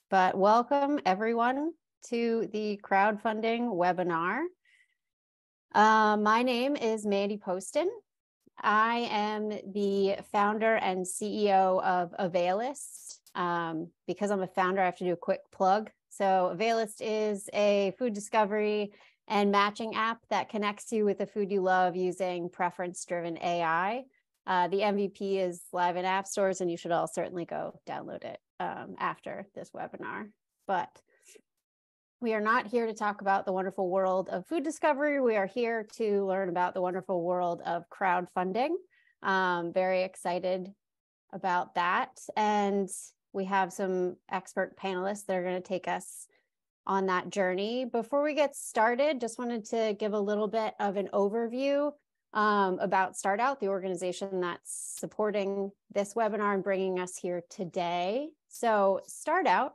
but welcome everyone to the crowdfunding webinar. My name is Mandy Poston. I am the founder and CEO of Availist. Because I'm a founder, I have to do a quick plug. So Availist is a food discovery and matching app that connects you with the food you love using preference-driven AI. The MVP is live in app stores, and you should all certainly go download it after this webinar. But we are not here to talk about the wonderful world of food discovery. We are here to learn about the wonderful world of crowdfunding. Very excited about that. And we have some expert panelists that are going to take us on that journey. Before we get started, just wanted to give a little bit of an overview about Start Out, the organization that's supporting this webinar and bringing us here today. So Start Out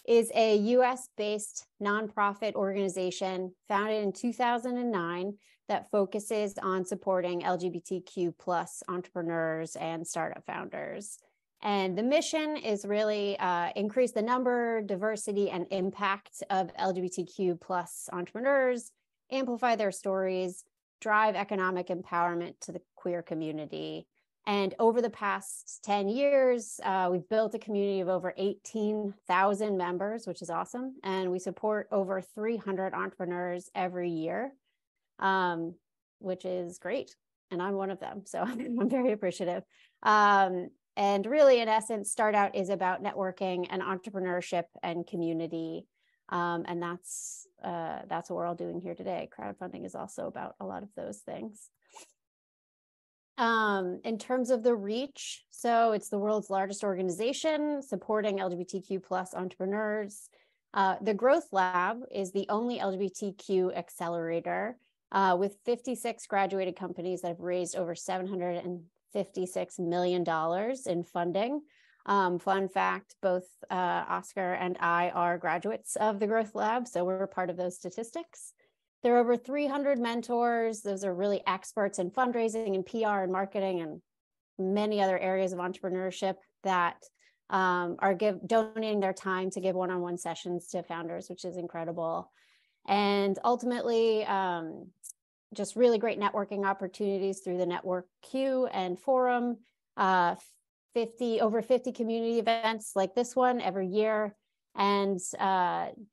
is a US-based nonprofit organization founded in 2009 that focuses on supporting LGBTQ+ entrepreneurs and startup founders. And the mission is really increase the number, diversity, and impact of LGBTQ+ entrepreneurs, amplify their stories, drive economic empowerment to the queer community. And over the past 10 years, we've built a community of over 18,000 members, which is awesome. And we support over 300 entrepreneurs every year, which is great. And I'm one of them, so I'm very appreciative. And really, in essence, Start Out is about networking and entrepreneurship and community. And that's what we're all doing here today. Crowdfunding is also about a lot of those things. In terms of the reach, so it's the world's largest organization supporting LGBTQ+ entrepreneurs. The Growth Lab is the only LGBTQ accelerator with 56 graduated companies that have raised over $756 million in funding. Fun fact, both Oscar and I are graduates of the Growth Lab, so we're part of those statistics. There are over 300 mentors. Those are really experts in fundraising and PR and marketing and many other areas of entrepreneurship that are donating their time to give one-on-one sessions to founders, which is incredible. And ultimately, just really great networking opportunities through the Network Q and Forum, over 50 community events like this one every year, and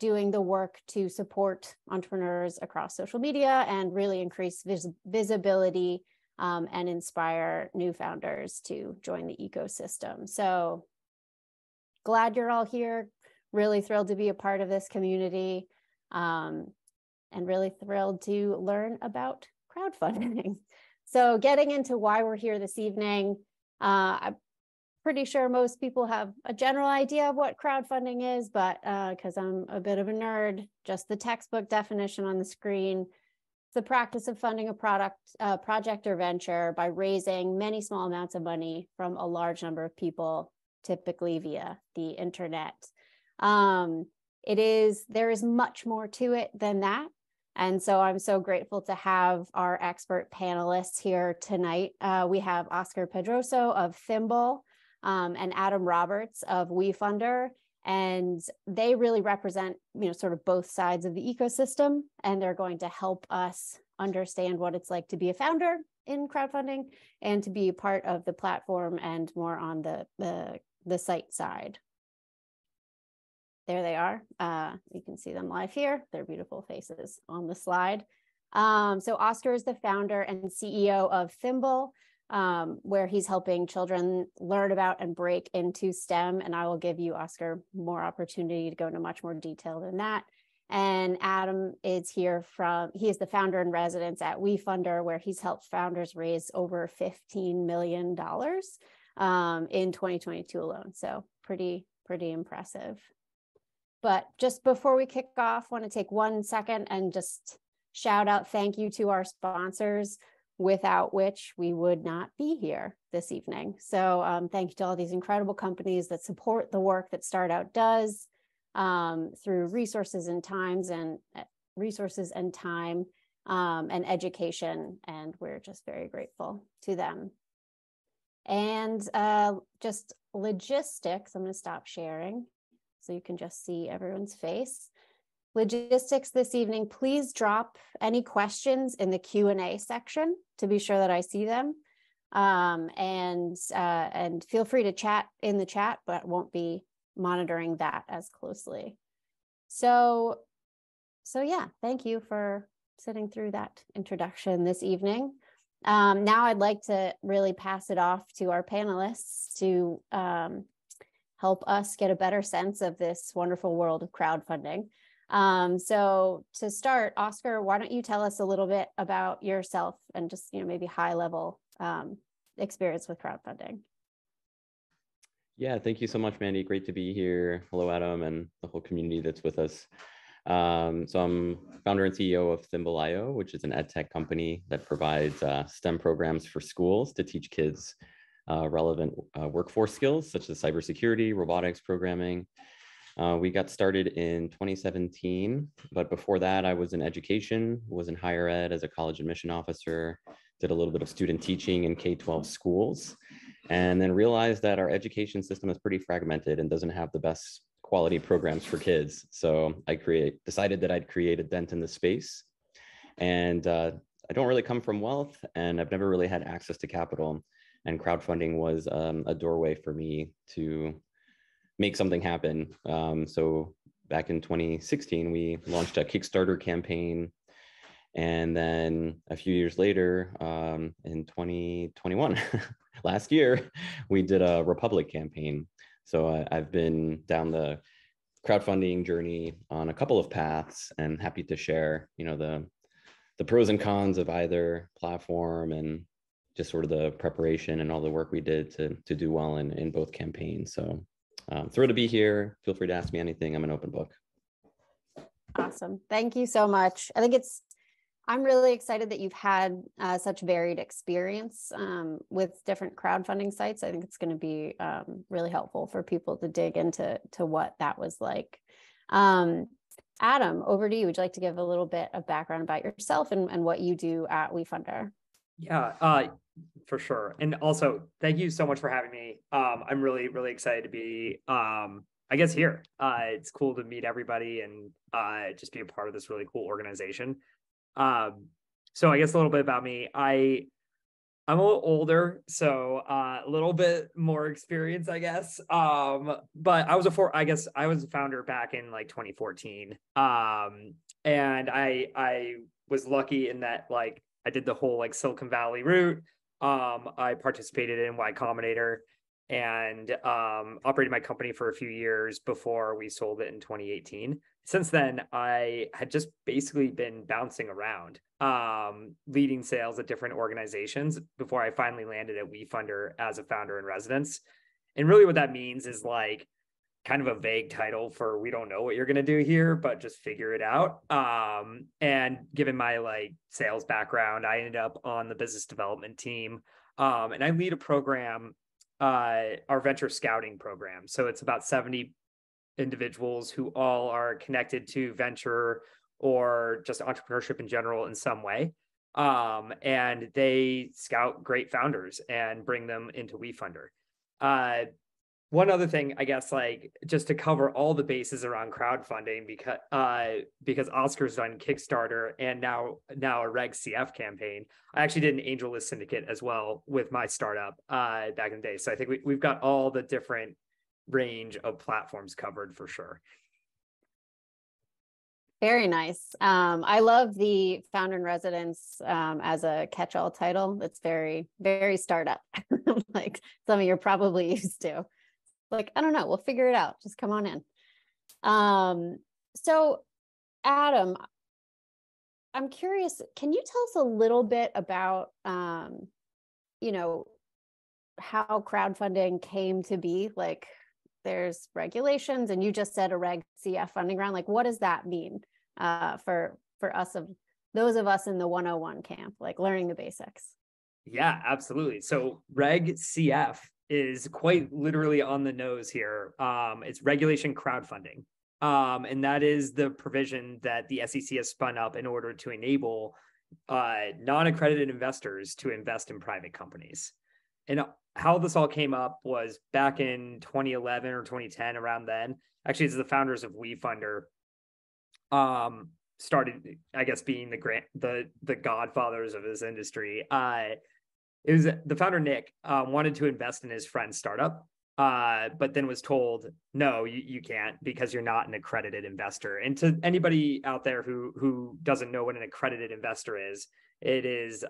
doing the work to support entrepreneurs across social media and really increase visibility and inspire new founders to join the ecosystem. So glad you're all here, really thrilled to be a part of this community, and really thrilled to learn about crowdfunding. So getting into why we're here this evening, I'm pretty sure most people have a general idea of what crowdfunding is, but because I'm a bit of a nerd, just the textbook definition on the screen. It's the practice of funding a project or venture by raising many small amounts of money from a large number of people, typically via the internet. There is much more to it than that. And so I'm so grateful to have our expert panelists here tonight. We have Oscar Pedroso of Thimble, and Adam Roberts of WeFunder, and they really represent, sort of both sides of the ecosystem, and they're going to help us understand what it's like to be a founder in crowdfunding and to be a part of the platform and more on the site side. There they are. You can see them live here. Their beautiful faces on the slide. So Oscar is the founder and CEO of Thimble, where he's helping children learn about and break into STEM. And I will give you, Oscar, more opportunity to go into much more detail than that. And Adam is here he is the founder in residence at WeFunder, where he's helped founders raise over $15 million in 2022 alone. So pretty impressive. But just before we kick off, I want to take 1 second and just shout out thank you to our sponsors, without which we would not be here this evening. So thank you to all these incredible companies that support the work that Start Out does through resources and time and education. And we're just very grateful to them. And just logistics, I'm going to stop sharing so you can just see everyone's face. Logistics this evening, please drop any questions in the Q&A section to be sure that I see them. And feel free to chat in the chat, but won't be monitoring that as closely. So yeah, thank you for sitting through that introduction this evening. Now I'd like to really pass it off to our panelists to help us get a better sense of this wonderful world of crowdfunding. So to start, Oscar, why don't you tell us a little bit about yourself and just, maybe high level experience with crowdfunding? Yeah, thank you so much, Mandy. Great to be here. Hello, Adam, and the whole community that's with us. So I'm founder and CEO of Thimble.io, which is an ed tech company that provides STEM programs for schools to teach kids relevant workforce skills such as cybersecurity, robotics, programming. We got started in 2017, but before that, I was in education, was in higher ed as a college admission officer, did a little bit of student teaching in K-12 schools, and then realized that our education system is pretty fragmented and doesn't have the best quality programs for kids. So I decided that I'd create a dent in the space. And I don't really come from wealth, and I've never really had access to capital. And crowdfunding was a doorway for me to make something happen. So back in 2016, we launched a Kickstarter campaign. And then a few years later, in 2021, last year, we did a Republic campaign. So I've been down the crowdfunding journey on a couple of paths, and happy to share, the pros and cons of either platform, and just sort of the preparation and all the work we did to do well in both campaigns. So thrilled to be here. Feel free to ask me anything. I'm an open book. Awesome. Thank you so much. I'm really excited that you've had such varied experience with different crowdfunding sites. I think it's going to be really helpful for people to dig into what that was like. Adam, over to you. Would you like to give a little bit of background about yourself and what you do at WeFunder? Yeah, for sure. And also, thank you so much for having me. I'm really, really excited to be, here. It's cool to meet everybody and just be a part of this really cool organization. So I guess a little bit about me. I'm a little older, so a little bit more experience, I guess. But I was a founder back in like 2014. And I was lucky in that I did the whole Silicon Valley route. I participated in Y Combinator and operated my company for a few years before we sold it in 2018. Since then, I had just basically been bouncing around, leading sales at different organizations before I finally landed at WeFunder as a founder in residence. And really what that means is kind of a vague title for we don't know what you're going to do here, but just figure it out. And given my sales background, I ended up on the business development team. And I lead a program, our venture scouting program. So it's about 70 individuals who all are connected to venture or just entrepreneurship in general in some way. And they scout great founders and bring them into WeFunder. One other thing, I guess, just to cover all the bases around crowdfunding, because Oscar's done Kickstarter and now a Reg CF campaign. I actually did an AngelList syndicate as well with my startup back in the day. So I think we've got all the different range of platforms covered for sure. Very nice. I love the founder in residence as a catch-all title. It's very, very startup, like some of you're probably used to. I don't know, we'll figure it out. Just come on in. So Adam, I'm curious, can you tell us a little bit about, how crowdfunding came to be? There's regulations, and you just said a Reg CF funding round. What does that mean for us, those of us in the 101 camp, learning the basics? Yeah, absolutely. So Reg CF is quite literally on the nose here. It's regulation crowdfunding. And that is the provision that the SEC has spun up in order to enable non-accredited investors to invest in private companies. And how this all came up was back in 2011 or 2010, around then. Actually, it's the founders of WeFunder started, I guess, being the godfathers of this industry. It was the founder, Nick, wanted to invest in his friend's startup, but then was told, no, you can't, because you're not an accredited investor. And to anybody out there who doesn't know what an accredited investor is, it is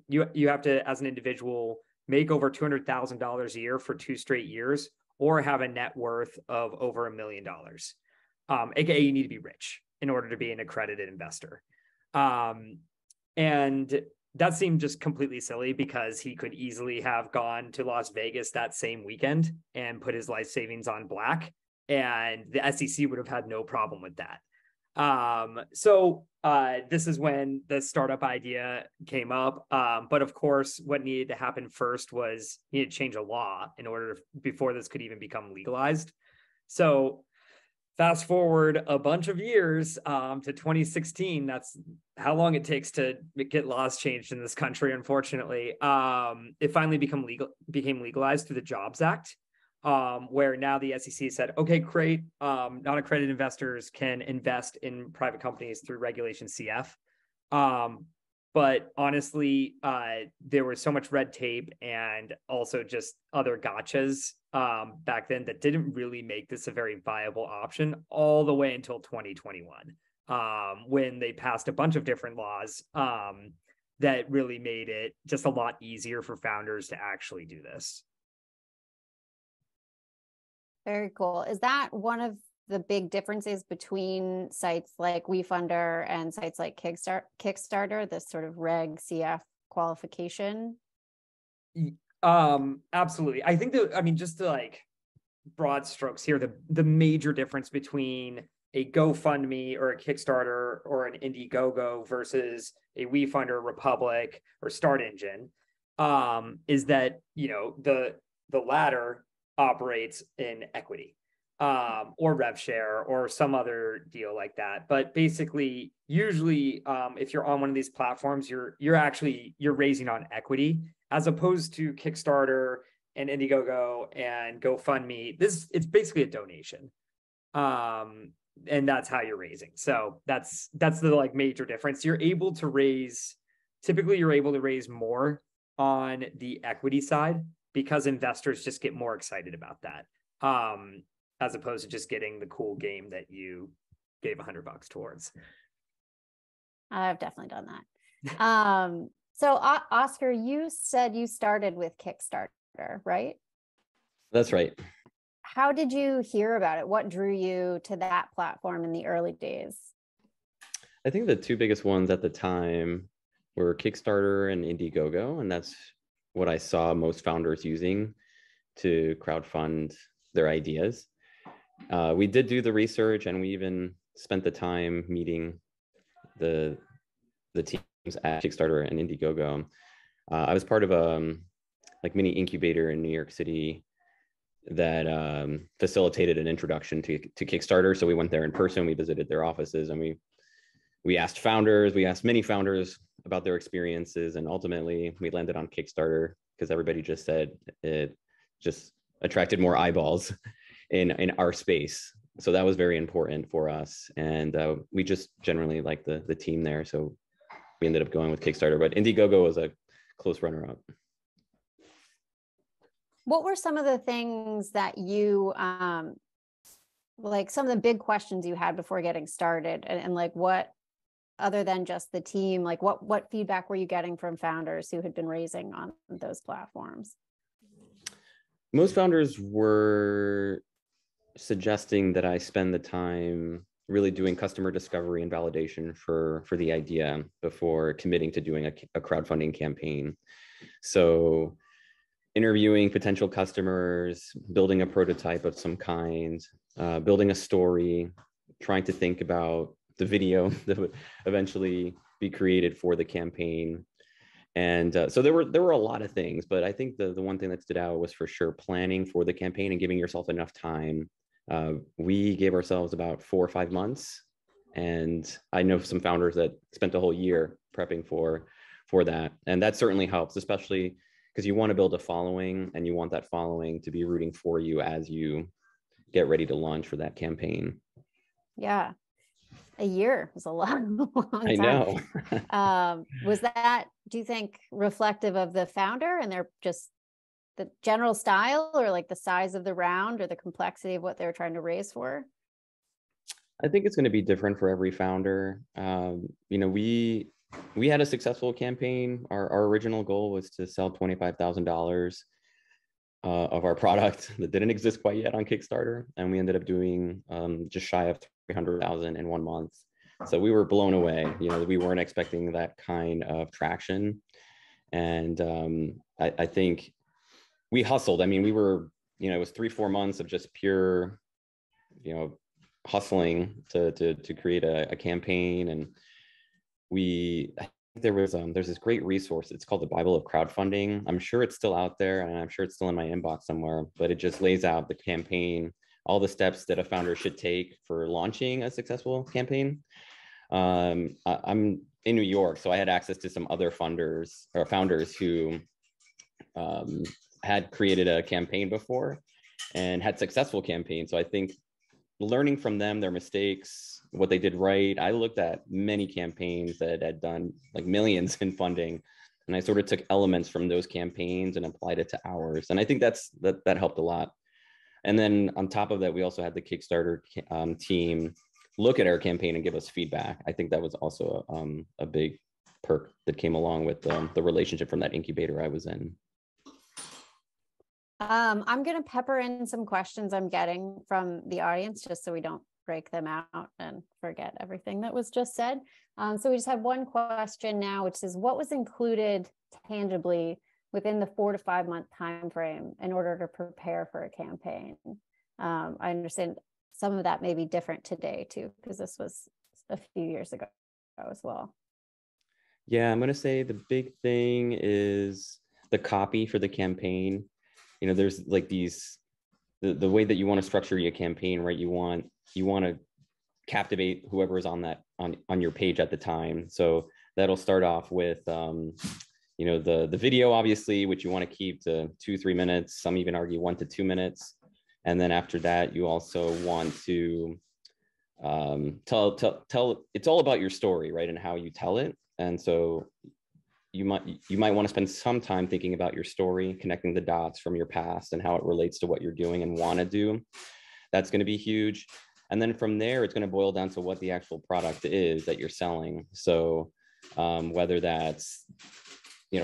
you have to, as an individual, make over $200,000 a year for 2 straight years, or have a net worth of over $1 million. AKA, you need to be rich in order to be an accredited investor. And that seemed just completely silly, because he could easily have gone to Las Vegas that same weekend and put his life savings on black, and the SEC would have had no problem with that. So this is when the startup idea came up. But of course, what needed to happen first was he had to change a law in order before this could even become legalized. So fast forward a bunch of years to 2016. That's how long it takes to get laws changed in this country, unfortunately. It finally became legalized through the Jobs Act, where now the SEC said, okay, great, non-accredited investors can invest in private companies through Regulation CF. But honestly, there was so much red tape and also just other gotchas back then that didn't really make this a very viable option all the way until 2021, when they passed a bunch of different laws that really made it just a lot easier for founders to actually do this. Very cool. Is that one of the big differences between sites like WeFunder and sites like Kickstarter, this sort of Reg CF qualification? Absolutely. I think just to like broad strokes here, the major difference between a GoFundMe or a Kickstarter or an Indiegogo versus a WeFunder, Republic, or Start Engine is that, the latter operates in equity, or rev share, or some other deal like that. But basically, usually, if you're on one of these platforms, you're raising on equity, as opposed to Kickstarter and Indiegogo and GoFundMe. It's basically a donation, and that's how you're raising. So that's the major difference. Typically you're able to raise more on the equity side, because investors just get more excited about that, as opposed to just getting the cool game that you gave $100 towards. I've definitely done that. So Oscar, you said you started with Kickstarter, right? That's right. How did you hear about it? What drew you to that platform in the early days? I think the 2 biggest ones at the time were Kickstarter and Indiegogo, and that's what I saw most founders using to crowdfund their ideas. We did do the research, and we even spent the time meeting the teams at Kickstarter and Indiegogo. I was part of a mini incubator in New York City that facilitated an introduction to Kickstarter. So we went there in person, we visited their offices, and we asked many founders about their experiences, and ultimately we landed on Kickstarter because everybody just said it just attracted more eyeballs in our space. So that was very important for us, and we just generally like the team there, so we ended up going with Kickstarter. But Indiegogo was a close runner-up. What were some of the things that you some of the big questions you had before getting started, and what, other than just the team, what feedback were you getting from founders who had been raising on those platforms? Most founders were suggesting that I spend the time really doing customer discovery and validation for the idea before committing to doing a crowdfunding campaign. So interviewing potential customers, building a prototype of some kind, building a story, trying to think about the video that would eventually be created for the campaign. And so there were a lot of things, but I think the one thing that stood out was for sure planning for the campaign and giving yourself enough time. We gave ourselves about 4 or 5 months, and I know some founders that spent a whole year prepping for that, and that certainly helps, especially because you want to build a following, and you want that following to be rooting for you as you get ready to launch for that campaign. Yeah. A year is a long I time. know. Was that, do you think, reflective of the founder and their just the general style, or like the size of the round, or the complexity of what they were trying to raise for? I think it's going to be different for every founder. We had a successful campaign. Our original goal was to sell $25,000 of our product that didn't exist quite yet on Kickstarter, and we ended up doing just shy of 300,000 in 1 month. So we were blown away. We weren't expecting that kind of traction, and I think we hustled. I mean, we were, it was 3-4 months of just pure, hustling to create a campaign. And I think there's this great resource. It's called the Bible of Crowdfunding. I'm sure it's still out there, and I'm sure it's still in my inbox somewhere, but it just lays out the campaign, all the steps that a founder should take for launching a successful campaign. I'm in New York, so I had access to some other funders or founders who had created a campaign before and had successful campaigns. So I think learning from them, their mistakes, what they did right. I looked at many campaigns that had done like millions in funding, and I sort of took elements from those campaigns and applied it to ours. And I think that helped a lot. And then on top of that, we also had the Kickstarter team look at our campaign and give us feedback. I think that was also a big perk that came along with the relationship from that incubator I was in. I'm going to pepper in some questions I'm getting from the audience, just so we don't break them out and forget everything that was just said. So we just have one question now, which is, what was included tangibly within the 4 to 5 month time frame in order to prepare for a campaign? I understand some of that may be different today too, because this was a few years ago as well. Yeah, I'm going to say the big thing is the copy for the campaign. There's like the way that you want to structure your campaign, right? You want to captivate whoever is on your page at the time. So that'll start off with, the video, obviously, which you want to keep to 2-3 minutes. Some even argue 1 to 2 minutes. And then after that, you also want to tell, it's all about your story, right? And how you tell it. And so you might want to spend some time thinking about your story, connecting the dots from your past and how it relates to what you're doing and want to do. That's going to be huge. And then from there, it's going to boil down to what the actual product is that you're selling. So whether that's,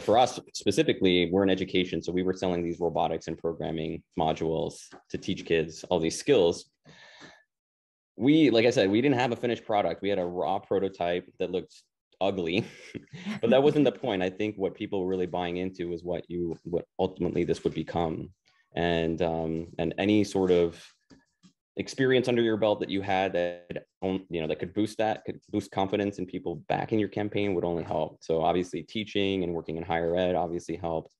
for us specifically, we're in education. So we were selling these robotics and programming modules to teach kids all these skills. Like I said, we didn't have a finished product. We had a raw prototype that looked ugly, but that wasn't the point. I think what people were really buying into was what ultimately this would become, and any sort of experience under your belt that you had that could boost confidence in people backing your campaign would only help. So obviously teaching and working in higher ed obviously helped.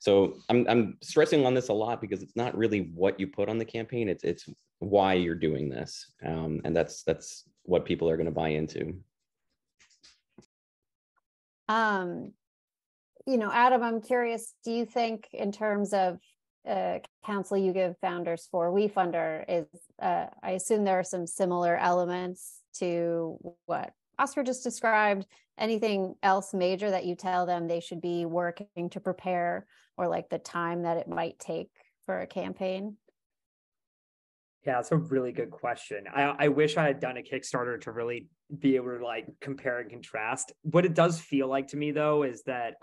So I'm stressing on this a lot because it's not really what you put on the campaign, it's why you're doing this, and that's what people are going to buy into. Adam, I'm curious, do you think in terms of counsel you give founders for WeFunder is, I assume there are some similar elements to what Oscar just described. Anything else major that you tell them they should be working to prepare, or like the time that it might take for a campaign? Yeah, that's a really good question. I wish I had done a Kickstarter to really be able to like compare and contrast. What it does feel like to me though is that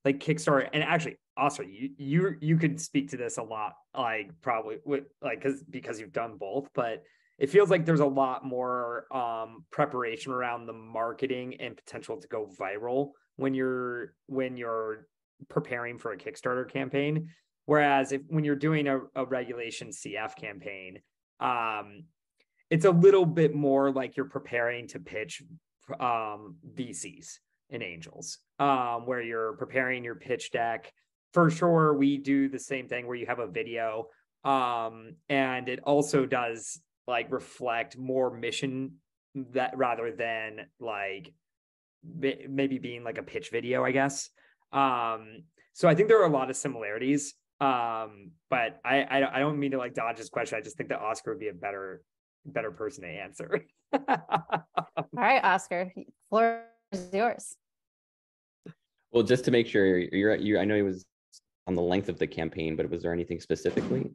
like Kickstarter, and actually also you could speak to this a lot, like probably with like because you've done both, but it feels like there's a lot more preparation around the marketing and potential to go viral when you're preparing for a Kickstarter campaign. Whereas when you're doing a regulation CF campaign, it's a little bit more like you're preparing to pitch VCs and angels, where you're preparing your pitch deck. For sure, we do the same thing where you have a video, and it also does like reflect more mission that rather than like maybe being like a pitch video, I guess. So I think there are a lot of similarities. But I don't mean to like dodge this question. I just think that Oscar would be a better person to answer. All right, Oscar, floor is yours. Well, just to make sure you're I know it was on the length of the campaign, but was there anything specifically?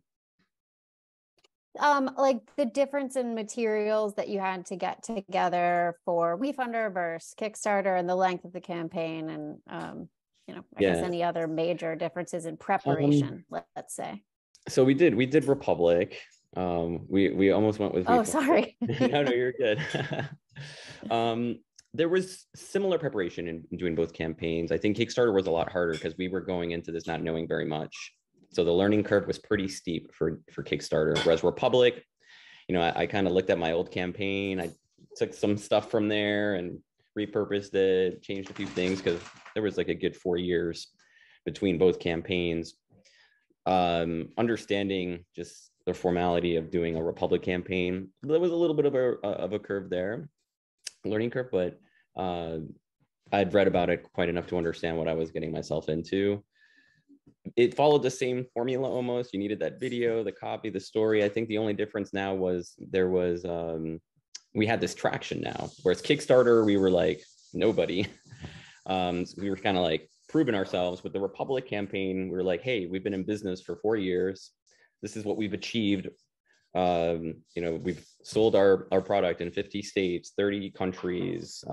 Like the difference in materials that you had to get together for WeFunder versus Kickstarter and the length of the campain, and I guess any other major differences in preparation, let's say. So we did Republic. We almost went with WeFunder. Sorry. No, you're good. There was similar preparation in doing both campaigns. I think Kickstarter was a lot harder because we were going into this not knowing very much. So the learning curve was pretty steep for Kickstarter. Whereas Republic, I kind of looked at my old campaign. I took some stuff from there and repurposed it, changed a few things because there was like a good 4 years between both campaigns. Understanding just the formality of doing a Republic campaign, there was a little bit of a curve there. Learning curve, but I'd read about it quite enough to understand what I was getting myself into. It followed the same formula almost. You needed that video, the copy, the story. I think the only difference now was we had this traction now, whereas Kickstarter, we were like nobody. So we were kind of like proving ourselves. With the Republic campaign, we were like, hey, we've been in business for 4 years. This is what we've achieved. We've sold our product in 50 states, 30 countries.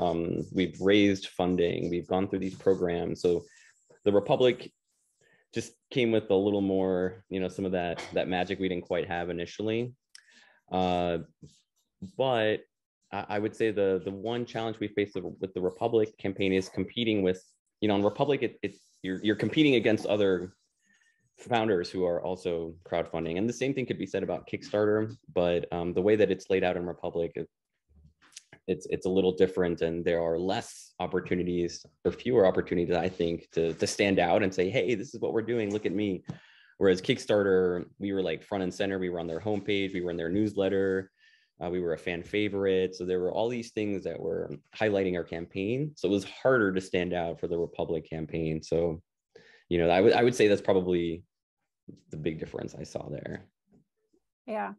We've raised funding. We've gone through these programs. So the Republic just came with a little more, some of that magic we didn't quite have initially. But I would say the one challenge we faced with the Republic campaign is competing with, in Republic, you're competing against other founders who are also crowdfunding, and the same thing could be said about Kickstarter, but the way that it's laid out in Republic, it's a little different, and there are less opportunities or fewer opportunities, I think, to stand out and say, hey, this is what we're doing, look at me. Whereas Kickstarter, we were like front and center. We were on their homepage, we were in their newsletter, we were a fan favorite. So there were all these things that were highlighting our campaign. So it was harder to stand out for the Republic campaign. So I would say that's probably the big difference I saw there. Yeah.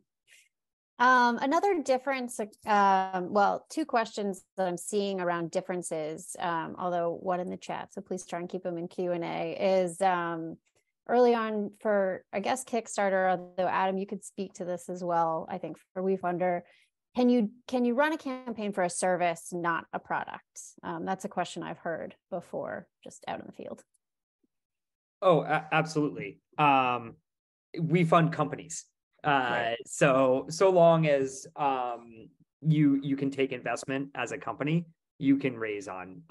Another difference, two questions that I'm seeing around differences, although one in the chat, so please try and keep them in Q&A, is early on for, I guess, Kickstarter, although Adam, you could speak to this as well, I think for WeFunder, can you run a campaign for a service, not a product? That's a question I've heard before, just out in the field. Oh, absolutely. We fund companies. Right. So long as you can take investment as a company, you can raise on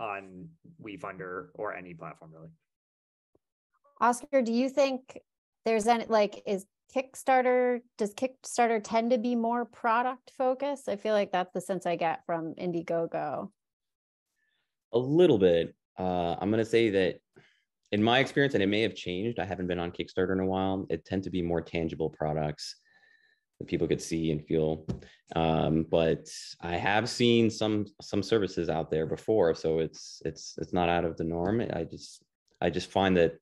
WeFunder or any platform, really. Oscar, do you think there's any, does Kickstarter tend to be more product focused? I feel like that's the sense I get from Indiegogo. A little bit. I'm going to say that in my experience, and it may have changed, I haven't been on Kickstarter in a while, it tend to be more tangible products that people could see and feel. But I have seen some services out there before, so it's not out of the norm. I just find that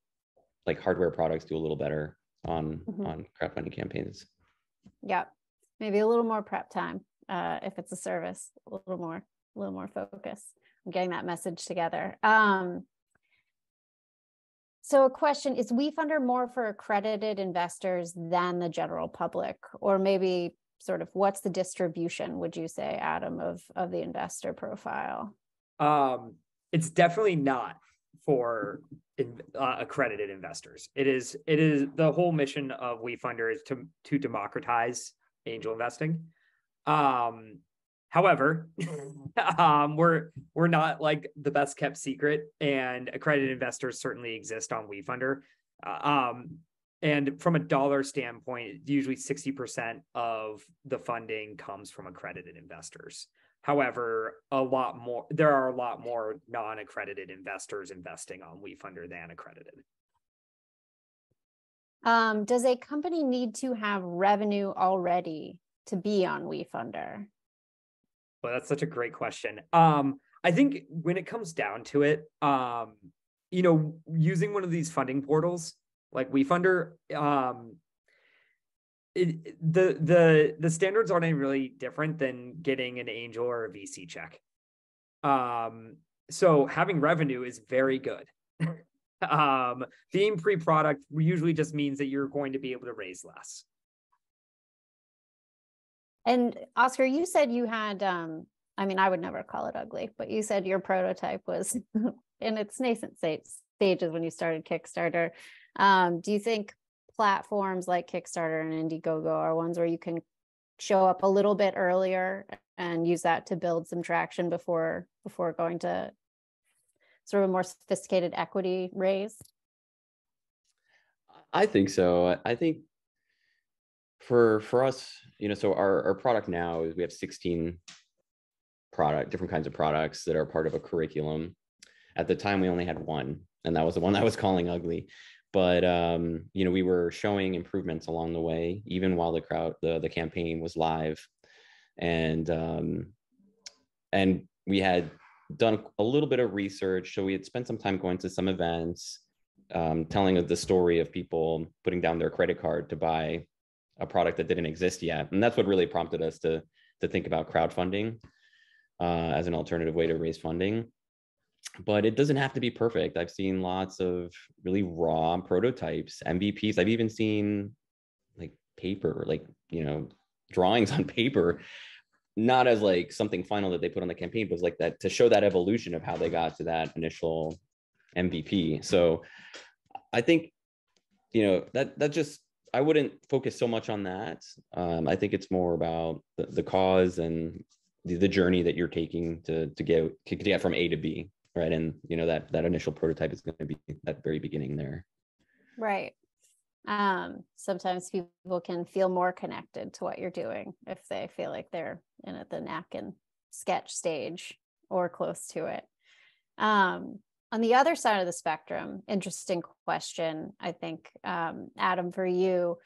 like hardware products do a little better on crowdfunding campaigns. Yeah, maybe a little more prep time if it's a service, a little more focus. I'm getting that message together. So a question, is WeFunder more for accredited investors than the general public? Or maybe sort of what's the distribution, would you say, Adam, of the investor profile? It's definitely not for accredited investors. It is the whole mission of WeFunder is to democratize angel investing. However, we're not like the best kept secret, and accredited investors certainly exist on WeFunder. And from a dollar standpoint, usually 60% of the funding comes from accredited investors. However, there are a lot more non-accredited investors investing on WeFunder than accredited. Does a company need to have revenue already to be on WeFunder? Well, that's such a great question. I think when it comes down to it, using one of these funding portals like WeFunder, the standards aren't any really different than getting an angel or a VC check. So having revenue is very good. Being pre-product usually just means that you're going to be able to raise less. And Oscar, you said you had, I mean, I would never call it ugly, but you said your prototype was in its nascent stages when you started Kickstarter. Do you think platforms like Kickstarter and Indiegogo are ones where you can show up a little bit earlier and use that to build some traction before going to sort of a more sophisticated equity raise? I think so. I think for us, so our product now is we have 16 different kinds of products that are part of a curriculum. At the time, we only had one, and that was the one I was calling ugly. But we were showing improvements along the way, even while the campaign was live, and we had done a little bit of research. So we had spent some time going to some events, telling the story of people putting down their credit card to buy a product that didn't exist yet, and that's what really prompted us to think about crowdfunding as an alternative way to raise funding. But it doesn't have to be perfect. I've seen lots of really raw prototypes, MVPs. I've even seen like paper, drawings on paper, not as like something final that they put on the campaign, but like that to show that evolution of how they got to that initial MVP. So I think, that just, I wouldn't focus so much on that. I think it's more about the cause and the journey that you're taking to get from A to B. Right. And, that initial prototype is going to be that very beginning there. Right. Sometimes people can feel more connected to what you're doing if they feel like they're in at the napkin sketch stage or close to it. On the other side of the spectrum, interesting question, I think, Adam, for you.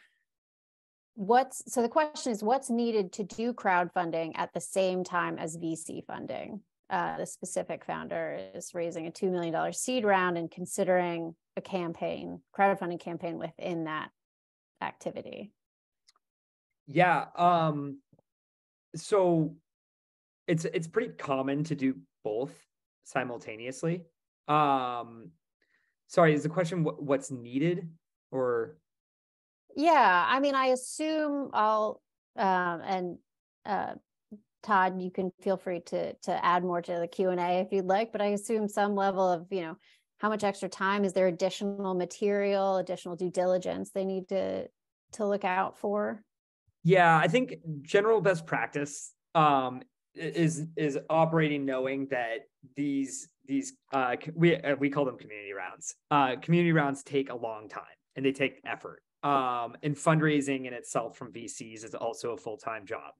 So the question is, what's needed to do crowdfunding at the same time as VC funding? The specific founder is raising a $2 million seed round and considering a crowdfunding campaign within that activity. Yeah. So it's pretty common to do both simultaneously. Sorry, is the question what's needed or? Yeah, I mean, I assume Todd, you can feel free to add more to the Q&A if you'd like, but I assume some level of, how much extra time, is there additional material, additional due diligence they need to look out for? Yeah, I think general best practice is operating knowing that these we call them community rounds. Community rounds take a long time and they take effort. And fundraising in itself from VCs is also a full-time job.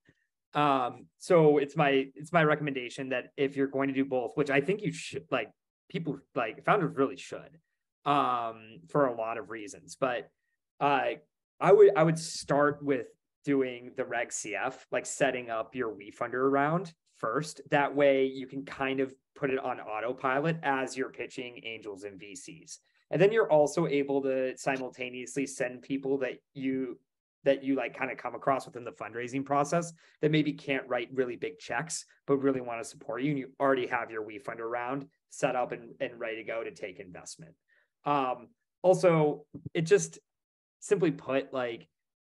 So it's my recommendation that if you're going to do both, which I think you should, founders really should, for a lot of reasons, but I would start with doing the Reg CF, setting up your WeFunder round first. That way you can kind of put it on autopilot as you're pitching angels and VCs. And then you're also able to simultaneously send people that you kind of come across within the fundraising process that maybe can't write really big checks, but really want to support you. And you already have your WeFunder round set up and ready to go to take investment. Also, it just simply put,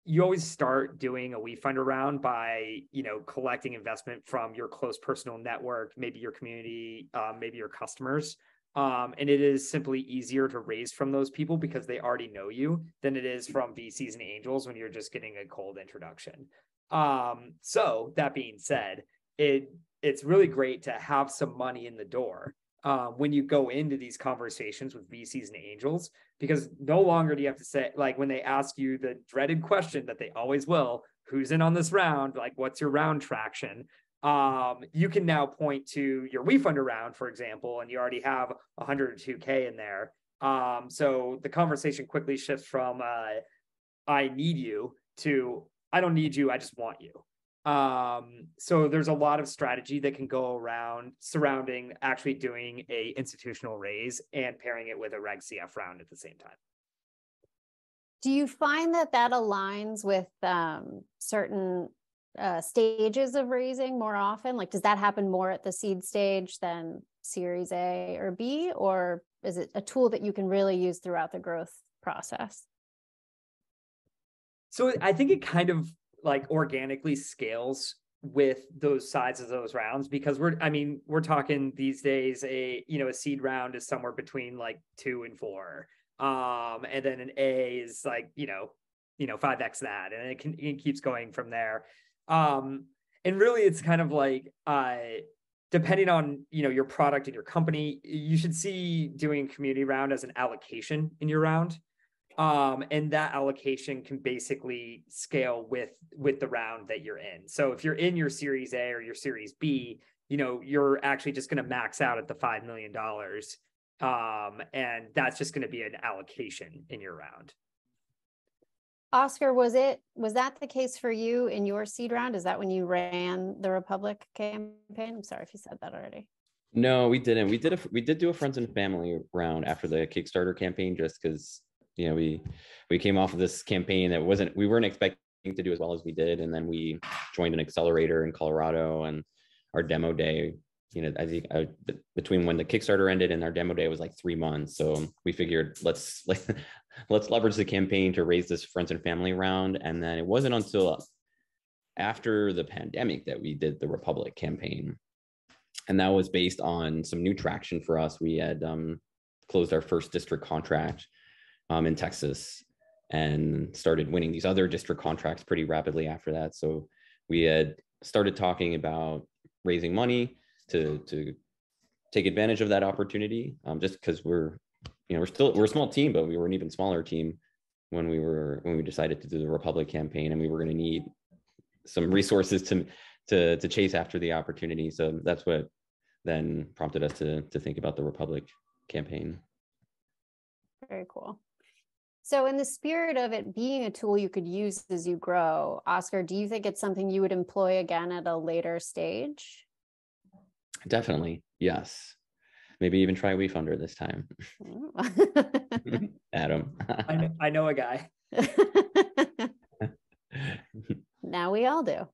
you always start doing a WeFunder round by, collecting investment from your close personal network, maybe your community, maybe your customers. And it is simply easier to raise from those people because they already know you than it is from VCs and angels when you're just getting a cold introduction. So that being said, it's really great to have some money in the door when you go into these conversations with VCs and angels, because no longer do you have to say, when they ask you the dreaded question that they always will, who's in on this round? What's your round traction? You can now point to your WeFunder round, for example, and you already have 102K in there. So the conversation quickly shifts from I need you to I don't need you, I just want you. So there's a lot of strategy that can go around surrounding actually doing a institutional raise and pairing it with a Reg CF round at the same time. Do you find that aligns with certain stages of raising more often? Like, does that happen more at the seed stage than Series A or B, or is it a tool that you can really use throughout the growth process? So I think it kind of like organically scales with those sizes of those rounds, because we're talking these days, a seed round is somewhere between like 2 and 4. And then an A is like, 5x that, and it keeps going from there. And really it's kind of like, depending on, your product and your company, you should see doing community round as an allocation in your round. And that allocation can basically scale with the round that you're in. So if you're in your Series A or your Series B, you're actually just going to max out at the $5 million. And that's just going to be an allocation in your round. Oscar, was that the case for you in your seed round? Is that when you ran the Republic campaign? I'm sorry if you said that already. No, we didn't. We did do a friends and family round after the Kickstarter campaign, just because we came off of this campaign that we weren't expecting to do as well as we did, and then we joined an accelerator in Colorado, and our demo day, I think between when the Kickstarter ended and our demo day was like 3 months. So we figured let's leverage the campaign to raise this friends and family round. And then it wasn't until after the pandemic that we did the Republic campaign. And that was based on some new traction for us. We had closed our first district contract in Texas and started winning these other district contracts pretty rapidly after that. So we had started talking about raising money to take advantage of that opportunity, just because we're a small team, but we were an even smaller team when we decided to do the Republic campaign, and we were going to need some resources to chase after the opportunity. So that's what then prompted us to think about the Republic campaign. Very cool. So in the spirit of it being a tool you could use as you grow, Oscar, do you think it's something you would employ again at a later stage? Definitely, yes. Maybe even try WeFunder this time. Adam. I know a guy. Now we all do.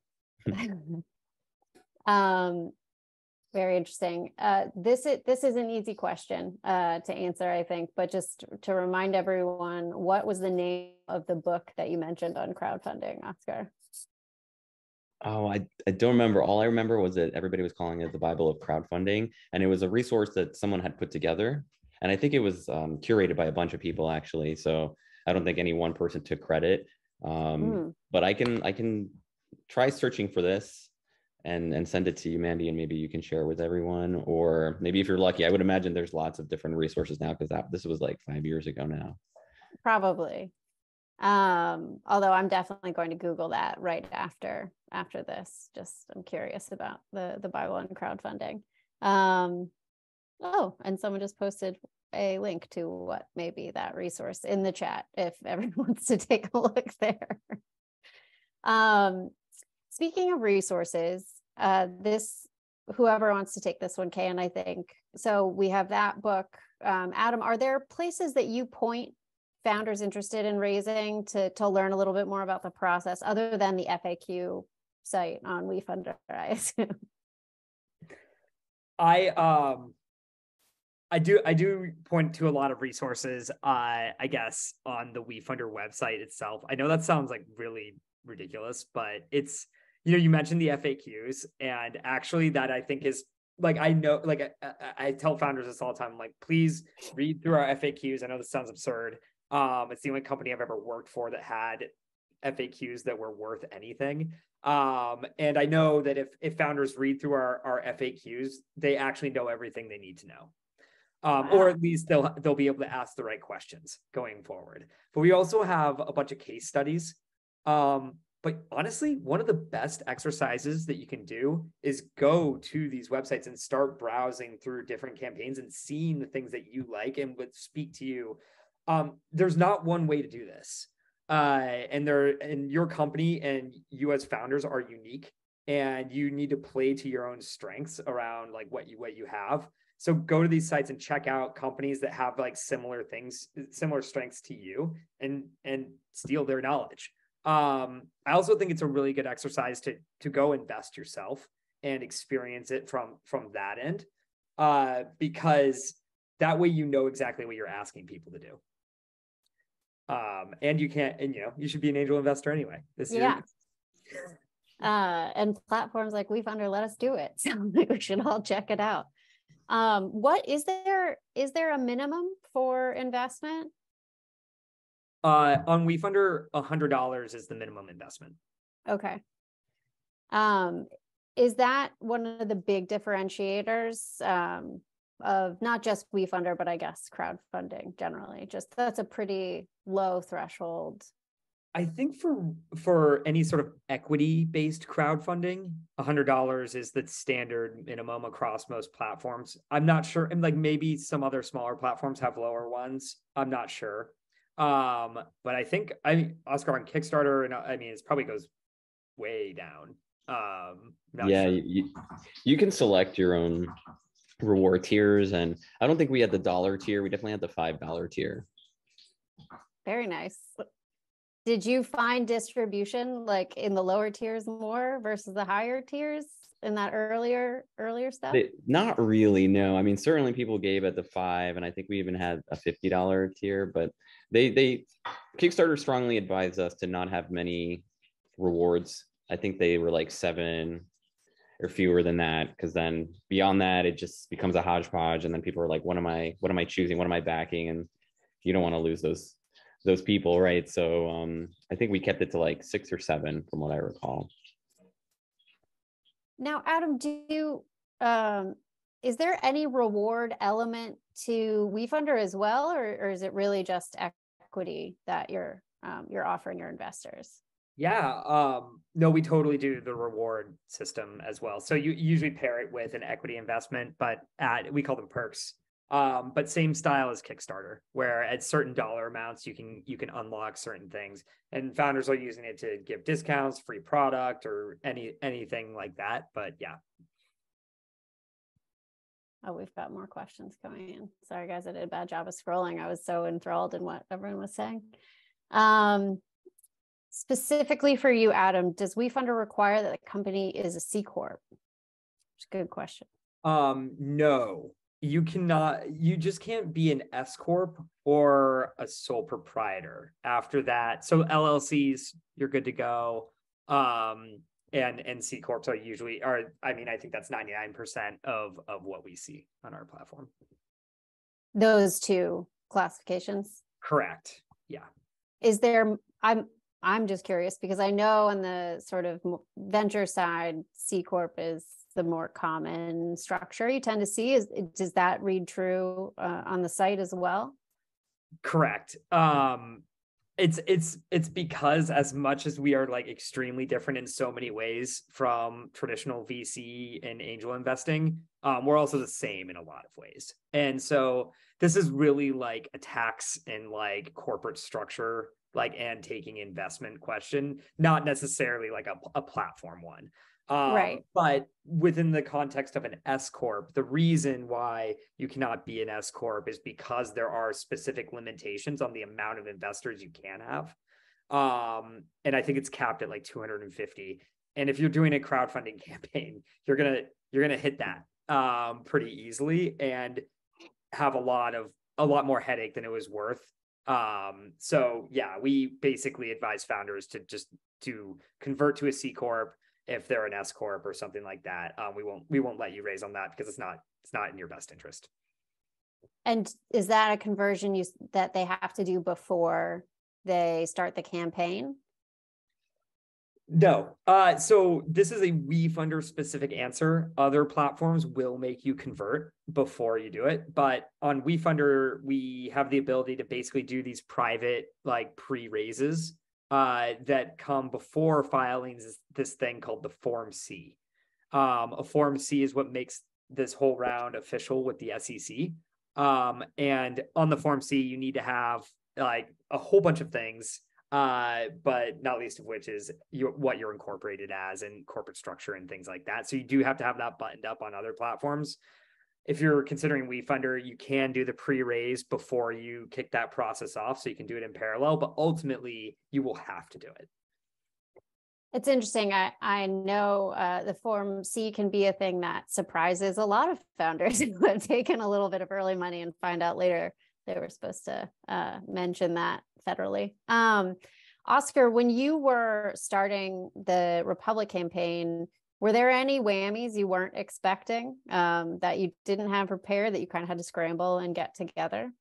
Very interesting. This is an easy question to answer, I think, but just to remind everyone, what was the name of the book that you mentioned on crowdfunding, Oscar? Oh, I don't remember. All I remember was that everybody was calling it the Bible of crowdfunding, and it was a resource that someone had put together. And I think it was curated by a bunch of people, actually. So I don't think any one person took credit. But I can try searching for this and send it to you, Mandy, and maybe you can share with everyone. Or maybe if you're lucky, I would imagine there's lots of different resources now, because this was like 5 years ago now. Probably. Although I'm definitely going to Google that right after this. Just I'm curious about the Bible and crowdfunding. Oh, and someone just posted a link to what may be that resource in the chat if everyone wants to take a look there. Speaking of resources, whoever wants to take this one can, I think. So we have that book. Adam, are there places that you point founders interested in raising to learn a little bit more about the process, other than the FAQ site on WeFunder, I assume? I do point to a lot of resources, I guess, on the WeFunder website itself. I know that sounds like really ridiculous, but it's, you mentioned the FAQs, and actually that I think is like, I know, like I tell founders this all the time, like, please read through our FAQs. I know this sounds absurd. It's the only company I've ever worked for that had FAQs that were worth anything. And I know that if founders read through our FAQs, they actually know everything they need to know. Or at least they'll be able to ask the right questions going forward. But we also have a bunch of case studies. But honestly, one of the best exercises that you can do is go to these websites and start browsing through different campaigns and seeing the things that you like and would speak to you. There's not one way to do this. And your company and you as founders are unique and you need to play to your own strengths around like what you have. So go to these sites and check out companies that have like similar strengths to you, and steal their knowledge. I also think it's a really good exercise to go invest yourself and experience it from that end, because that way you know exactly what you're asking people to do. And you should be an angel investor anyway. This year. And platforms like WeFunder let us do it. So we should all check it out. What is there a minimum for investment? On WeFunder, $100 is the minimum investment. Okay. Is that one of the big differentiators of not just WeFunder, but I guess crowdfunding generally? Just that's a pretty low threshold. I think for any sort of equity-based crowdfunding, $100 is the standard minimum across most platforms. I'm not sure, and like maybe some other smaller platforms have lower ones. I'm not sure. But I think Oscar on Kickstarter, and I mean, it probably goes way down. Yeah, sure. You can select your own reward tiers, and I don't think we had the dollar tier. We definitely had the $5 tier. Very nice. Did you find distribution like in the lower tiers more versus the higher tiers in that earlier stuff? Not really, no. I mean, certainly people gave at the $5, and I think we even had a $50 tier, but they Kickstarter strongly advised us to not have many rewards. I think they were like 7 or fewer than that, because then beyond that it just becomes a hodgepodge, and then people are like, what am I choosing, what am I backing? And you don't want to lose those people, right? So I think we kept it to like 6 or 7 from what I recall. Now, Adam, is there any reward element to WeFunder as well, or is it really just equity that you're offering your investors? Yeah, no, we totally do the reward system as well. So you usually pair it with an equity investment, but we call them perks. But same style as Kickstarter, where at certain dollar amounts you can unlock certain things, and founders are using it to give discounts, free product, or anything like that. But yeah. Oh, we've got more questions coming in. Sorry, guys, I did a bad job of scrolling. I was so enthralled in what everyone was saying. Specifically for you, Adam, does WeFunder require that the company is a C Corp? It's a good question. No, you cannot. You just can't be an S Corp or a sole proprietor after that. So LLCs, you're good to go. And C Corps are usually, I think that's 99% of what we see on our platform. Those two classifications? Correct. Yeah. Is there, I'm just curious because I know on the sort of venture side, C Corp is the more common structure you tend to see. Does that read true on the site as well? Correct. It's because as much as we are like extremely different in so many ways from traditional VC and angel investing, we're also the same in a lot of ways. And so this is really like a tax and like corporate structure, like, and taking investment question, not necessarily like a platform one. Right. But within the context of an S Corp, the reason why you cannot be an S Corp is because there are specific limitations on the amount of investors you can have. And I think it's capped at like 250. And if you're doing a crowdfunding campaign, you're gonna hit that pretty easily and have a lot more headache than it was worth. So yeah, we basically advise founders to convert to a C Corp. If they're an S Corp or something like that, we won't let you raise on that because it's not in your best interest. And is that a conversion that they have to do before they start the campaign? No. So this is a WeFunder specific answer. Other platforms will make you convert before you do it, but on WeFunder, we have the ability to basically do these private like pre-raises that come before filing this thing called the Form C. A Form C is what makes this whole round official with the SEC. And on the Form C, you need to have like a whole bunch of things. but not least of which is what you're incorporated as and corporate structure and things like that. So you do have to have that buttoned up on other platforms. If you're considering WeFunder, you can do the pre-raise before you kick that process off. So you can do it in parallel, but ultimately you will have to do it. It's interesting. I know the Form C can be a thing that surprises a lot of founders who have taken a little bit of early money and find out later they were supposed to mention that federally. Oscar, when you were starting the Republic campaign, were there any whammies you weren't expecting that you didn't have prepared that you kind of had to scramble and get together?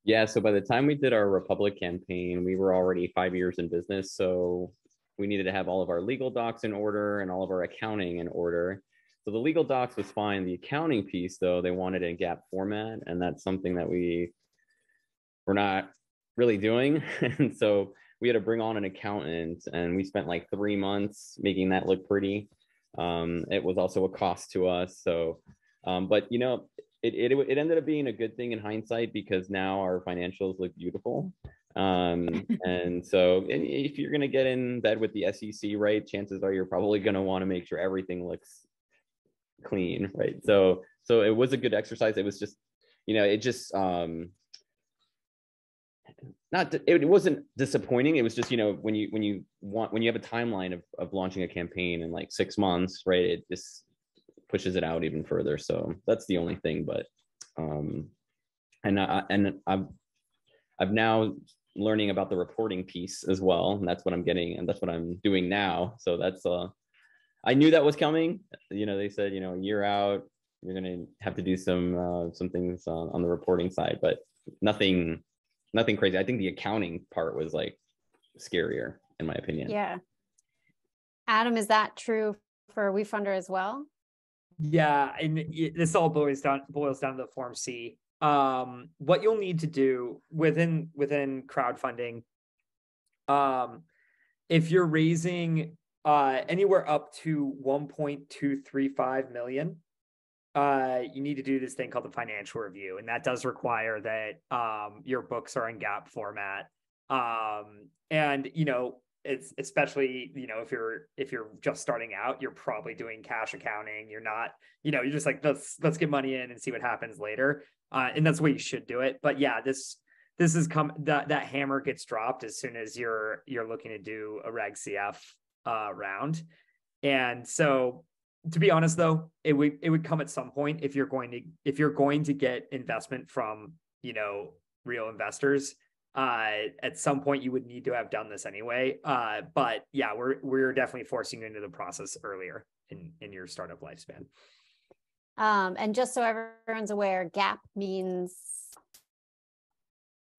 Yeah, so by the time we did our Republic campaign, we were already 5 years in business. So we needed to have all of our legal docs in order and all of our accounting in order. So the legal docs was fine. The accounting piece, though, they wanted in GAAP format, and that's something that we were not really doing. And so we had to bring on an accountant, and we spent like 3 months making that look pretty. It was also a cost to us. So, but you know, it ended up being a good thing in hindsight because now our financials look beautiful. And so if you're going to get in bed with the SEC, right, chances are you're probably going to want to make sure everything looks clean, right? So it was a good exercise. It was just, you know, it just it wasn't disappointing. It was just, you know, when you have a timeline of launching a campaign in like 6 months, right, it just pushes it out even further. So that's the only thing. But and I've now learning about the reporting piece as well, and that's what I'm getting, and that's what I'm doing now. So that's I knew that was coming. You know, they said, you know, a year out, you're gonna have to do some things on the reporting side, but nothing crazy. I think the accounting part was like scarier, in my opinion. Yeah. Adam, is that true for WeFunder as well? Yeah, and this all boils down to the Form C. What you'll need to do within crowdfunding, if you're raising anywhere up to 1.235 million, you need to do this thing called the financial review, and that does require that your books are in GAAP format. And you know, it's especially, you know, if you're just starting out, you're probably doing cash accounting. You're not, you know, you're just like, let's get money in and see what happens later. And that's the way you should do it. But yeah, this is that hammer gets dropped as soon as you're looking to do a Reg CF round. And so, to be honest, though, it would come at some point if you're going to get investment from, you know, real investors. At some point you would need to have done this anyway. But yeah, we're definitely forcing you into the process earlier in your startup lifespan. And just so everyone's aware, GAAP means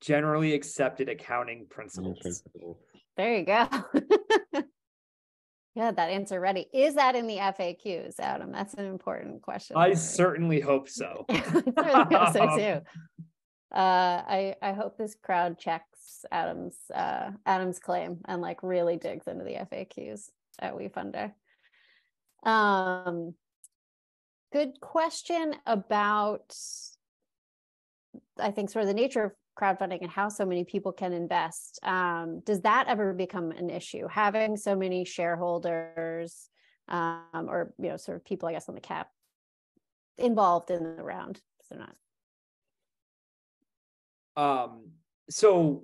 generally accepted accounting principles. There you go. Yeah, that answer ready. Is that in the FAQs, Adam? That's an important question. I certainly hope so. I certainly hope so too. I hope this crowd checks Adam's claim and like really digs into the FAQs at WeFunder. Good question about, I think, sort of the nature of crowdfunding and how so many people can invest. Does that ever become an issue? Having so many shareholders or, you know, sort of people, I guess, on the cap involved in the round? So not. So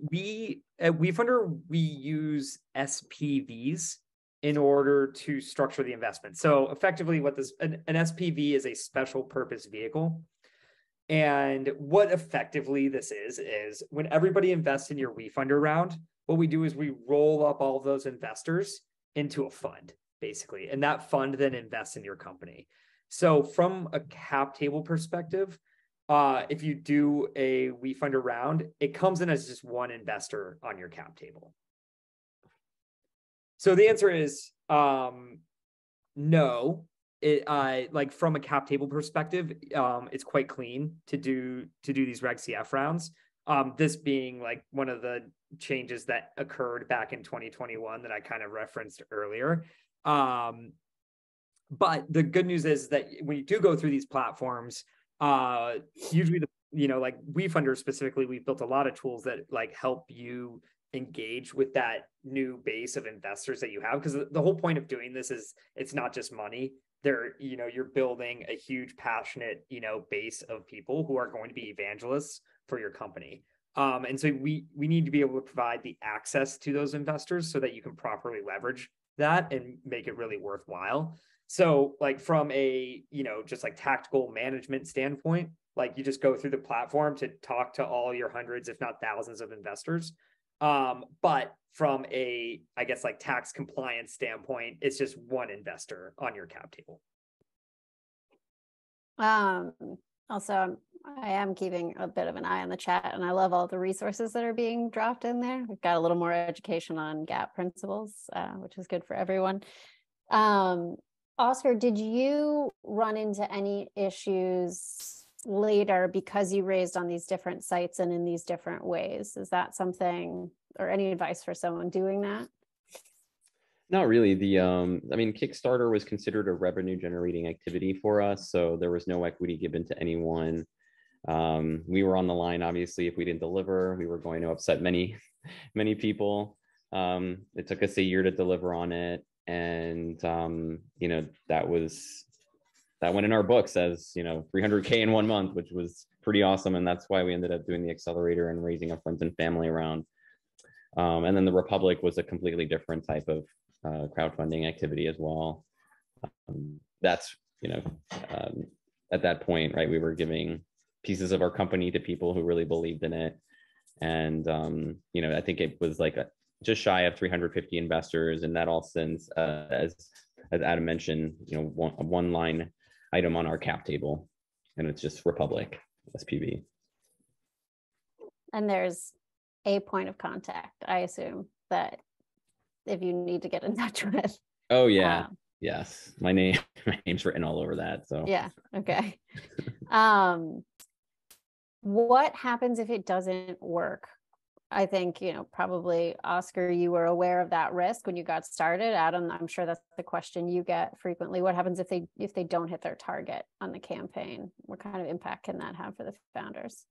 at WeFunder, we use SPVs in order to structure the investment. So effectively an SPV is a special purpose vehicle. And what effectively this is when everybody invests in your WeFunder round, what we do is we roll up all of those investors into a fund, basically. And that fund then invests in your company. So from a cap table perspective, if you do a WeFunder round, it comes in as just one investor on your cap table. So the answer is no. Like from a cap table perspective, it's quite clean to do these Reg CF rounds. This being like one of the changes that occurred back in 2021 that I kind of referenced earlier. But the good news is that when you do go through these platforms, usually like WeFunder specifically, we've built a lot of tools that like help you engage with that new base of investors that you have, because the whole point of doing this is it's not just money. You're building a huge passionate base of people who are going to be evangelists for your company. And so we need to be able to provide the access to those investors so that you can properly leverage that and make it really worthwhile. So like from a just like tactical management standpoint, like you just go through the platform to talk to all your hundreds, if not thousands of investors. But from a, I guess, like tax compliance standpoint, it's just one investor on your cap table. Also, I am keeping a bit of an eye on the chat, and I love all the resources that are being dropped in there. We've got a little more education on GAAP principles, which is good for everyone. Oscar, did you run into any issues later because you raised on these different sites and in these different ways? Is that something, or any advice for someone doing that? Not really. I mean, Kickstarter was considered a revenue generating activity for us, so there was no equity given to anyone. We were on the line, obviously. If we didn't deliver, we were going to upset many people. It took us a year to deliver on it, and that went in our books as $300K in 1 month, which was pretty awesome, and that's why we ended up doing the accelerator and raising a friends and family round. And then the Republic was a completely different type of crowdfunding activity as well. That's at that point, right, we were giving pieces of our company to people who really believed in it, and I think it was like just shy of 350 investors, and that all since as Adam mentioned, one line item on our cap table, and it's just Republic SPV. And there's a point of contact, I assume, that if you need to get in touch with. Oh yeah. Yes. My name's written all over that. So yeah. Okay. What happens if it doesn't work? I think, probably Oscar, you were aware of that risk when you got started. Adam, I'm sure that's the question you get frequently. What happens if they don't hit their target on the campaign? What kind of impact can that have for the founders?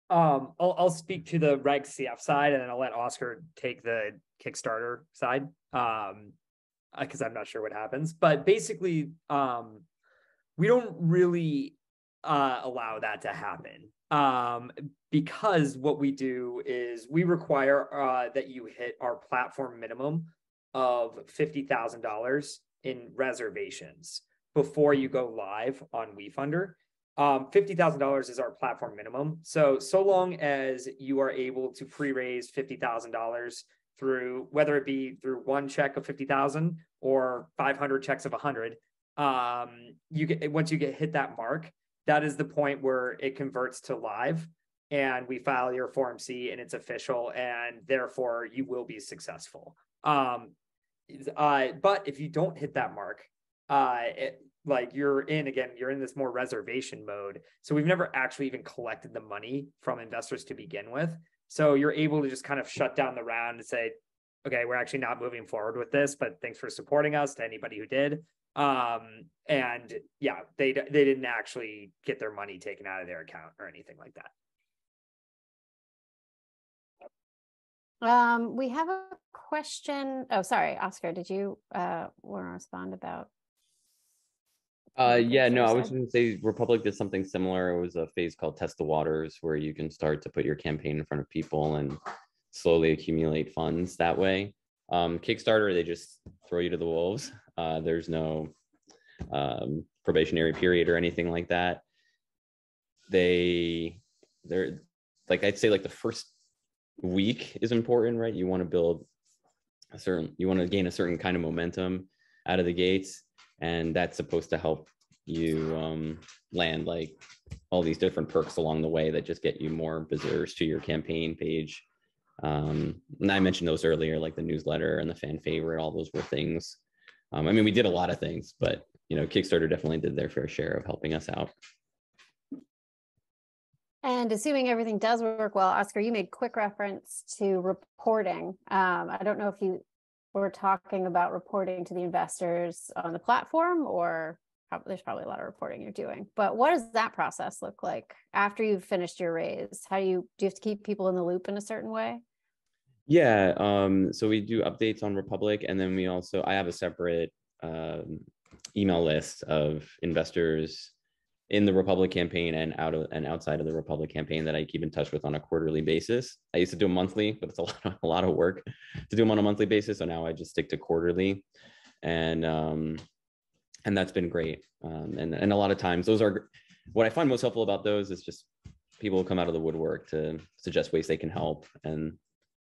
I'll speak to the Reg CF side, and then I'll let Oscar take the Kickstarter side, because I'm not sure what happens. But basically, we don't really allow that to happen, because what we do is we require that you hit our platform minimum of $50,000 in reservations before you go live on WeFunder. $50,000 is our platform minimum. So long as you are able to pre-raise $50,000 through, whether it be through one check of 50,000 or 500 checks of 100, once you hit that mark, that is the point where it converts to live, and we file your Form C, and it's official, and therefore you will be successful. But if you don't hit that mark, you're in this more reservation mode. So we've never actually even collected the money from investors to begin with. So you're able to just kind of shut down the round and say, okay, we're actually not moving forward with this, but thanks for supporting us, to anybody who did. And yeah, they didn't actually get their money taken out of their account or anything like that. We have a question. Oh, sorry, Oscar, did you want to respond about? Yeah, no, I was going to say Republic did something similar. It was a phase called Test the Waters, where you can start to put your campaign in front of people and slowly accumulate funds that way. Kickstarter, they just throw you to the wolves. There's no probationary period or anything like that. They're like, I'd say like the first week is important, right? You want to gain a certain kind of momentum out of the gates, and that's supposed to help you land like all these different perks along the way that just get you more visitors to your campaign page. And I mentioned those earlier, like the newsletter and the fan favorite. All those were things. I mean, we did a lot of things, but Kickstarter definitely did their fair share of helping us out. And assuming everything does work well, Oscar, you made quick reference to reporting. I don't know if you were talking about reporting to the investors on the platform, or there's probably a lot of reporting you're doing, but what does that process look like after you've finished your raise? How do you have to keep people in the loop in a certain way? Yeah, so we do updates on Republic, and then I have a separate email list of investors in the Republic campaign and outside of the Republic campaign that I keep in touch with on a quarterly basis. I used to do them monthly, but it's a lot of work to do them on a monthly basis. So now I just stick to quarterly, and that's been great. And a lot of times what I find most helpful about those is just people come out of the woodwork to suggest ways they can help, and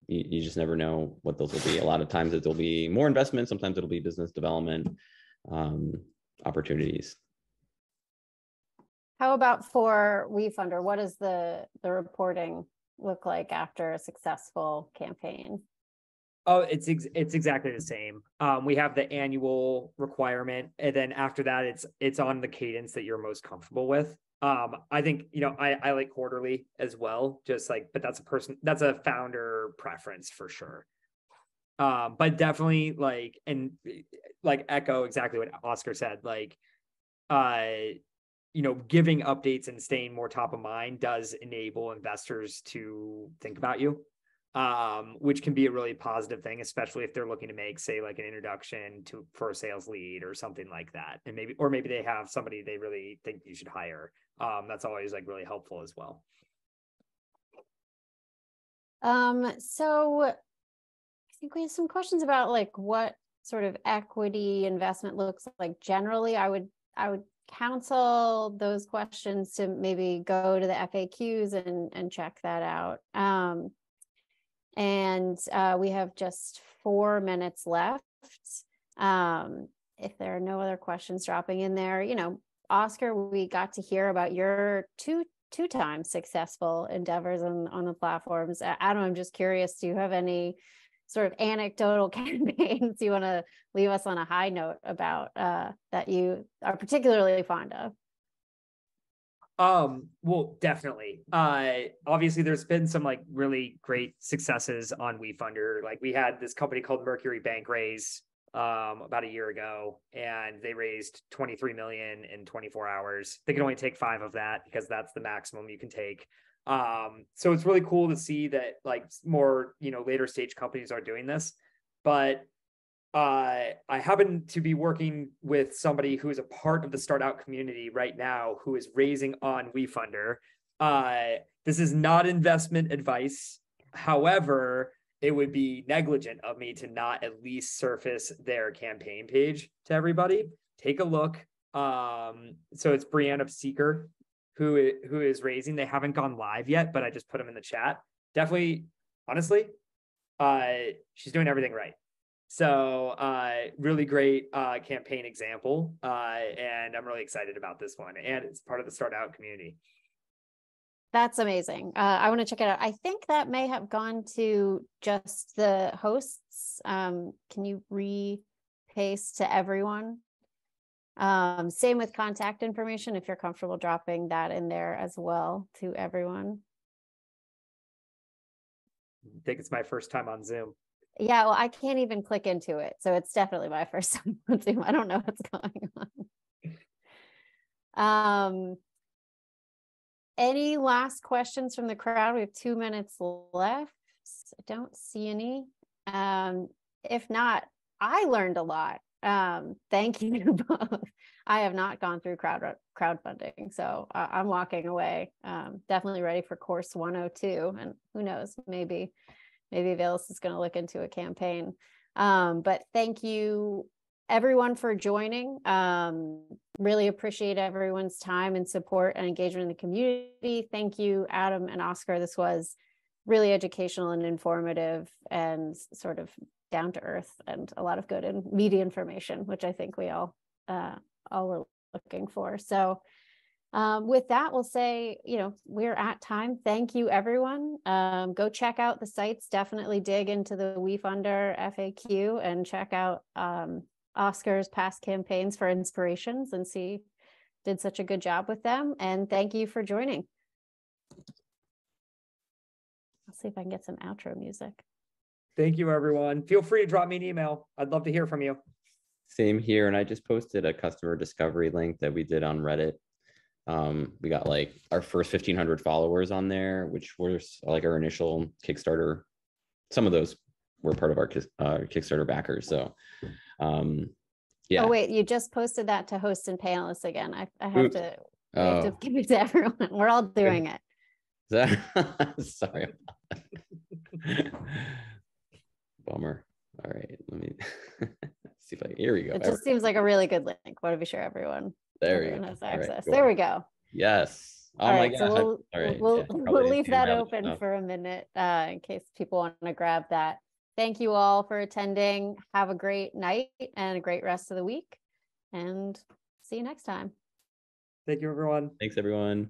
you just never know what those will be. A lot of times it'll be more investment. Sometimes it'll be business development opportunities. How about for WeFunder? What does the reporting look like after a successful campaign? Oh, it's exactly the same. We have the annual requirement, and then after that, it's on the cadence that you're most comfortable with. I think, I like quarterly as well, but that's a founder preference for sure. But definitely echo exactly what Oscar said, giving updates and staying more top of mind does enable investors to think about you, which can be a really positive thing, especially if they're looking to make, say, like an introduction for a sales lead or something like that. And maybe they have somebody they really think you should hire. That's always really helpful as well. So I think we have some questions about what sort of equity investment looks like generally. I would counsel those questions to maybe go to the FAQs and check that out. And we have just 4 minutes left. If there are no other questions dropping in there, Oscar, we got to hear about your two times successful endeavors on the platforms. Adam, I'm just curious, do you have any sort of anecdotal campaigns you want to leave us on a high note about that you are particularly fond of? Well, definitely. Obviously there's been some really great successes on WeFunder. We had this company called Mercury Bank raise about a year ago, and they raised 23 million in 24 hours. They can only take 5 of that because that's the maximum you can take. So it's really cool to see that more, later stage companies are doing this, but I happen to be working with somebody who is a part of the Start Out community right now who is raising on WeFunder. This is not investment advice. However, it would be negligent of me to not at least surface their campaign page to everybody. Take a look. So it's Brianna of Seeker who is raising. They haven't gone live yet, but I just put them in the chat. Definitely, honestly, she's doing everything right. So really great campaign example. And I'm really excited about this one. And it's part of the Start Out community. That's amazing. I want to check it out. I think that may have gone to just the hosts. Can you re-paste to everyone? Same with contact information, if you're comfortable dropping that in there as well to everyone. I think it's my first time on Zoom. Yeah, well, I can't even click into it. So it's definitely my first time on Zoom. I don't know what's going on. Any last questions from the crowd? We have 2 minutes left. I don't see any. If not, I learned a lot. Thank you both. I have not gone through crowdfunding, so I'm walking away. Definitely ready for course 102, and who knows, maybe Velas is going to look into a campaign. But thank you everyone for joining. Really appreciate everyone's time and support and engagement in the community. Thank you, Adam and Oscar. This was really educational and informative and sort of down to earth and a lot of good and meaty information, which I think we all were looking for. So with that, we'll say, we're at time. Thank you, everyone. Go check out the sites. Definitely dig into the WeFunder FAQ and check out Oscar's past campaigns for inspirations and see did such a good job with them. And thank you for joining. I'll see if I can get some outro music. Thank you, everyone. Feel free to drop me an email. I'd love to hear from you. Same here. And I just posted a customer discovery link that we did on Reddit. We got like our first 1,500 followers on there, which was like our initial Kickstarter. Some of those were part of our Kickstarter backers. So yeah. Oh, wait, you just posted that to hosts and panelists again. I have Oops. to, we have to give it to everyone. We're all doing it. Sorry. Bummer. All right, let me see if here we go. It just seems like a really good link. Want to be sure everyone has access. There we go. Yes. Oh all my right, gosh. so we'll leave that open stuff. for a minute in case people want to grab that. Thank you all for attending. Have a great night and a great rest of the week, and see you next time. Thank you, everyone. Thanks, everyone.